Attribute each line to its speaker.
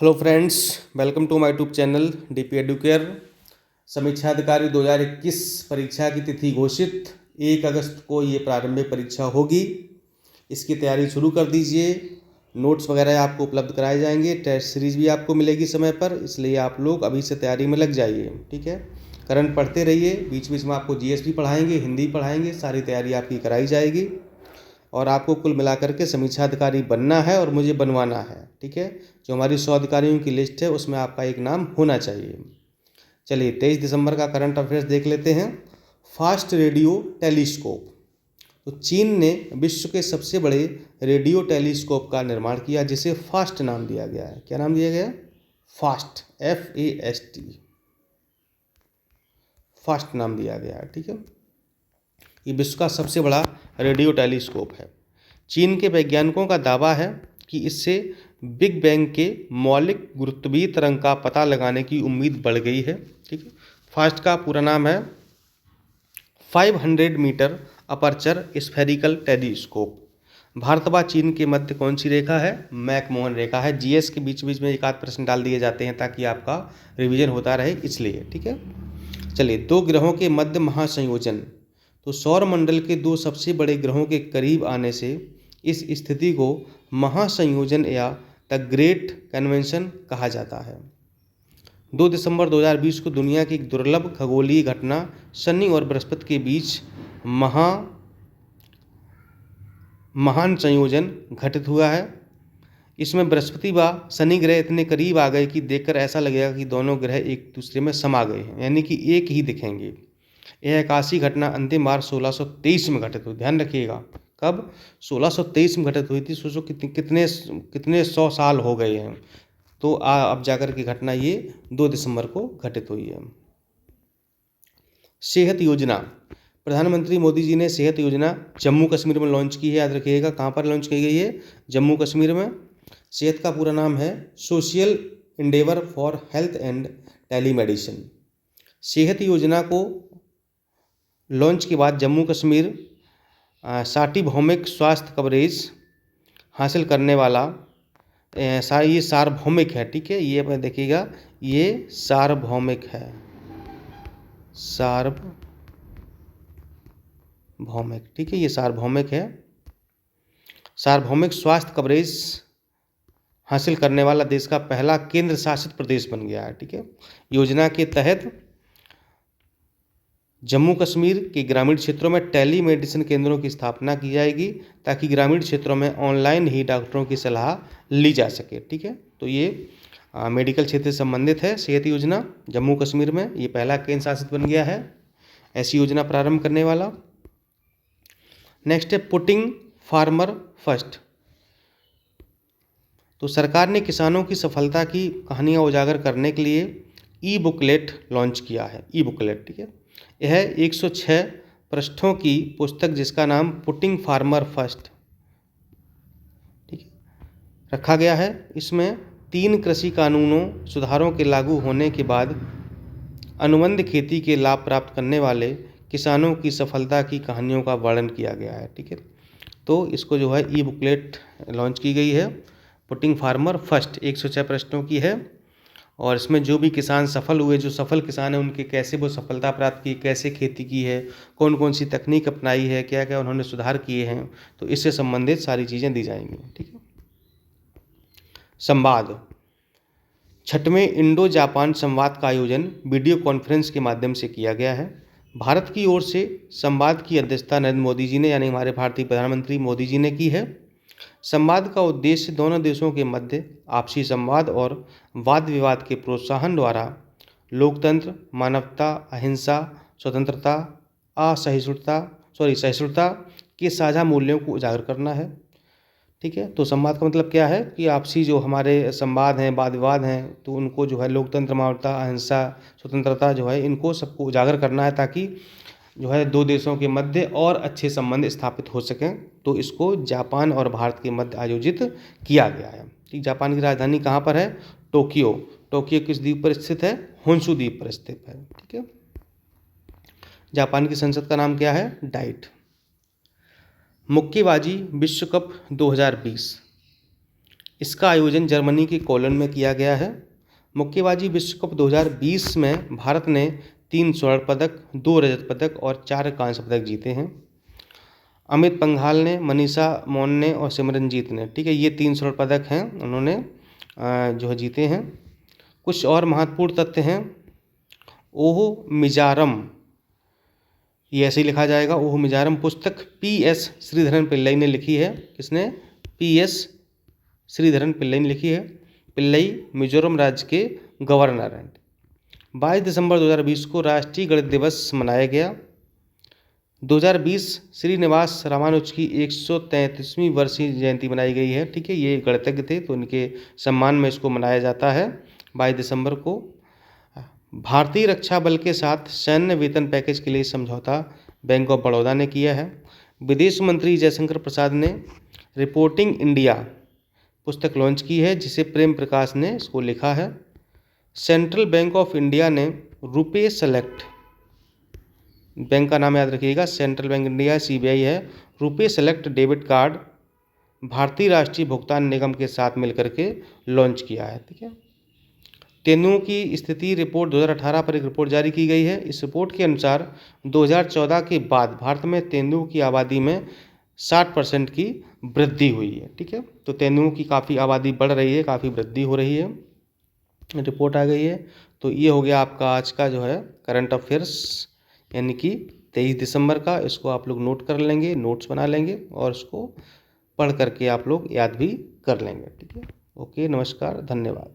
Speaker 1: Hello friends, welcome to my YouTube channel DP Educare. समीक्षा अधिकारी 2021 परीक्षा की तिथि घोषित। 1 अगस्त को ये प्रारंभिक परीक्षा होगी। इसकी तैयारी शुरू कर दीजिए। नोट्स वगैरह आपको उपलब्ध कराए जाएंगे। टेस्ट सीरीज भी आपको मिलेगी समय पर, इसलिए आप लोग अभी से तैयारी में लग जाइए। ठीक है, करंट पढ़ते रहिए। बीच बीच में आपको जीएस भी पढ़ाएंगे, हिंदी पढ़ाएंगे। सारी तैयारी आपकी कराई जाएगी और आपको कुल मिलाकर के समीक्षा अधिकारी बनना है और मुझे बनवाना है। ठीक है, जो हमारी 100 अधिकारियों की लिस्ट है उसमें आपका एक नाम होना चाहिए। चलिए 23 दिसंबर का करंट अफेयर्स देख लेते हैं। Fast radio telescope. तो चीन ने विश्व के सबसे बड़े रेडियो टेलीस्कोप का निर्माण किया, जिसे फास्ट नाम दिया गया है। क्या नाम दिया गया? फास्ट, FAST, फास्ट नाम दिया गया है। ठीक है, ये विश्व का सबसे बड़ा रेडियो टेलीस्कोप है। चीन के वैज्ञानिकों का दावा है कि इससे बिग बैंग के मौलिक गुरुत्वीय तरंग का पता लगाने की उम्मीद बढ़ गई है। ठीक है, फास्ट का पूरा नाम है 500 meter aperture spherical telescope. Bharat व चीन के मध्य कौन सी रेखा है? मैकमोहन रेखा है। जीएस के बीच बीच में एक आध प्रश्न डाल दिए जाते हैं ताकि आपका रिवीजन होता रहे, इसलिए। ठीक है, चलिए 2 ग्रहों के मध्य महासंयोजन। तो सौर मंडल के 2 सबसे बड़े ग्रहों के करीब आने से इस स्थिति को महासंयोजन या द ग्रेट कन्वेंशन कहा जाता है। 2 दिसंबर 2020 को दुनिया की एक दुर्लभ खगोलीय घटना शनि और बृहस्पति के बीच महान संयोजन घटित हुआ है। इसमें बृहस्पति व शनि ग्रह इतने करीब आ गए कि देखकर ऐसा लगेगा कि दोनों ग्रह एक दूसरे में समा गए हैं, यानी कि एक ही दिखेंगे। यह आकाशीय घटना अंतिम बार 1623 में घटित हुई। ध्यान रखिएगा, कब? 1623 में घटित हुई थी। सोचो कितने 100 साल हो गए हैं। तो अब जाकर की घटना ये 2 दिसंबर को घटित हुई है। सेहत योजना। प्रधानमंत्री मोदी जी ने सेहत योजना जम्मू कश्मीर में लॉन्च की है। याद रखिएगा, कहाँ पर लॉन्च की गई है? जम्मू कश्मीर में। सेहत का पूरा नाम है social Endeavour for health and telemedicine. सेहत योजना को लॉन्च के बाद जम्मू कश्मीर सार्वभौमिक स्वास्थ्य कवरेज हासिल करने वाला ये सार्वभौमिक है। ठीक है, ये अपने देखिएगा, ये सार्वभौमिक है। सार्वभौमिक, ठीक है, ये सार्वभौमिक है। सार्वभौमिक स्वास्थ्य कवरेज हासिल करने वाला देश का पहला केंद्र शासित प्रदेश बन गया है। ठीक है, योजना के तहत जम्मू कश्मीर के ग्रामीण क्षेत्रों में टेलीमेडिसिन केंद्रों की स्थापना की जाएगी ताकि ग्रामीण क्षेत्रों में ऑनलाइन ही डॉक्टरों की सलाह ली जा सके। ठीक है, तो ये मेडिकल क्षेत्र से संबंधित है। सेहत योजना जम्मू कश्मीर में ये पहला केंद्र शासित बन गया है ऐसी योजना प्रारंभ करने वाला। नेक्स्ट है पुटिंग फार्मर फर्स्ट। तो सरकार ने किसानों की सफलता की कहानियाँ उजागर करने के लिए ई बुकलेट लॉन्च किया है। ई बुकलेट, ठीक है, यह 106 पृष्ठों की पुस्तक जिसका नाम पुटिंग फार्मर फर्स्ट, ठीक है, रखा गया है। इसमें 3 कृषि कानूनों सुधारों के लागू होने के बाद अनुबंध खेती के लाभ प्राप्त करने वाले किसानों की सफलता की कहानियों का वर्णन किया गया है। ठीक है, तो इसको जो है ई बुकलेट लॉन्च की गई है। पुटिंग फार्मर फर्स्ट 106 पृष्ठों की है और इसमें जो भी किसान सफल हुए, जो सफल किसान हैं, उनके कैसे वो सफलता प्राप्त की, कैसे खेती की है, कौन कौन सी तकनीक अपनाई है, क्या क्या उन्होंने सुधार किए हैं, तो इससे संबंधित सारी चीज़ें दी जाएंगी। ठीक है, संवाद। 6वें इंडो जापान संवाद का आयोजन वीडियो कॉन्फ्रेंस के माध्यम से किया गया है। भारत की ओर से संवाद की अध्यक्षता नरेंद्र मोदी जी ने, यानी हमारे भारतीय प्रधानमंत्री मोदी जी ने की है। संवाद का उद्देश्य दोनों देशों के मध्य आपसी संवाद और वाद विवाद के प्रोत्साहन द्वारा लोकतंत्र, मानवता, अहिंसा, स्वतंत्रता, सहिष्णुता के साझा मूल्यों को उजागर करना है। ठीक है, तो संवाद का मतलब क्या है कि आपसी जो हमारे संवाद हैं, वाद विवाद हैं, तो उनको जो है लोकतंत्र, मानवता, अहिंसा, स्वतंत्रता जो है, इनको सबको उजागर करना है ताकि जो है 2 देशों के मध्य और अच्छे संबंध स्थापित हो सकें। तो इसको जापान और भारत के मध्य आयोजित किया गया है। ठीक, जापान की राजधानी कहाँ पर है? टोक्यो। टोक्यो किस द्वीप पर स्थित है? होन्शु द्वीप पर स्थित है। ठीक है, जापान की संसद का नाम क्या है? डाइट। मुक्केबाजी विश्व कप 2020 इसका आयोजन जर्मनी के कोलन में किया गया है। मुक्केबाजी विश्व कप 2020 में भारत ने 3 स्वर्ण पदक, 2 रजत पदक और 4 कांस्य पदक जीते हैं। अमित पंघाल ने, मनीषा मौन ने और सिमरनजीत ने, ठीक है, ये 3 स्वर्ण पदक हैं उन्होंने जो है जीते हैं। कुछ और महत्वपूर्ण तथ्य हैं। ओहो मिजारम, ये ऐसे ही लिखा जाएगा, ओहो मिजारम पुस्तक PS श्रीधरन पिल्लई ने लिखी है। किसने? PS श्रीधरन पिल्लई ने लिखी है। पिल्लई मिजोरम राज्य के गवर्नर हैं। 22 दिसंबर 2020 को राष्ट्रीय गणित दिवस मनाया गया। 2020 श्रीनिवास रामानुज की 133वीं वर्षीय जयंती मनाई गई है। ठीक है, ये गणितज्ञ थे तो इनके सम्मान में इसको मनाया जाता है 22 दिसंबर को। भारतीय रक्षा बल के साथ सैन्य वेतन पैकेज के लिए समझौता बैंक ऑफ बड़ौदा ने किया है। विदेश मंत्री जयशंकर प्रसाद ने रिपोर्टिंग इंडिया पुस्तक लॉन्च की है, जिसे प्रेम प्रकाश ने इसको लिखा है। सेंट्रल बैंक ऑफ इंडिया ने रुपे सेलेक्ट, बैंक का नाम याद रखिएगा, सेंट्रल बैंक इंडिया CBI है, रुपे सेलेक्ट डेबिट कार्ड भारतीय राष्ट्रीय भुगतान निगम के साथ मिलकर के लॉन्च किया है। ठीक है, तेंदुओं की स्थिति रिपोर्ट 2018 पर एक रिपोर्ट जारी की गई है। इस रिपोर्ट के अनुसार 2014 के बाद भारत में तेंदुओं की आबादी में 60% की वृद्धि हुई है। ठीक है, तो तेंदुओं की काफ़ी आबादी बढ़ रही है, काफ़ी वृद्धि हो रही है, रिपोर्ट आ गई है। तो ये हो गया आपका आज का जो है करंट अफेयर्स, यानी कि 23 दिसंबर का। इसको आप लोग नोट कर लेंगे, नोट्स बना लेंगे और उसको पढ़ करके आप लोग याद भी कर लेंगे। ठीक है, ओके, नमस्कार, धन्यवाद।